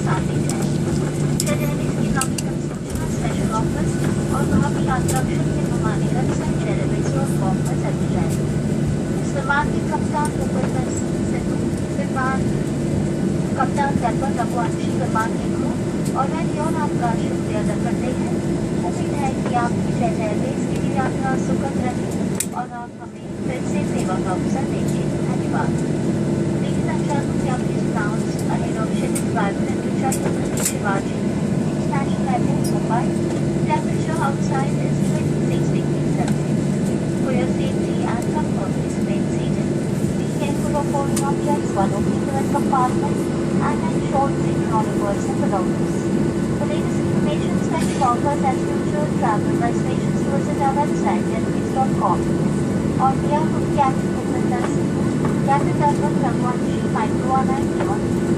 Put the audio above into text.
शामिल हैं। Railway economic construction special offers और भावी आरक्षण के नुमाने रक्षण रेलवे जोन ऑफर्स अभियान विमान के कप्तान कप्तान दर्पण रघुवंशी विमान के क्रू और मैं यौन आपका शुक्रिया अदा करते हैं। उम्मीद है कि आपकी जेट एयरवेज की यात्रा सुखद रही और आप हमें फिर से सेवा का अवसर देंगे। धन्यवाद। Ladies and gentlemen, please announce ahead of scheduled arrival at Chhatrapati Shivaji International Airport, Mumbai. Temperature outside is 26 degrees Celsius. For your safety and comfort, please remain seated. Be careful of foreign objects while opening the compartment and ensure safe non-reverse belongings. For latest information, special offers and future travel reservations, visit our website airways.com. On behalf of Captain Darpan Raghuvanshi, 52191.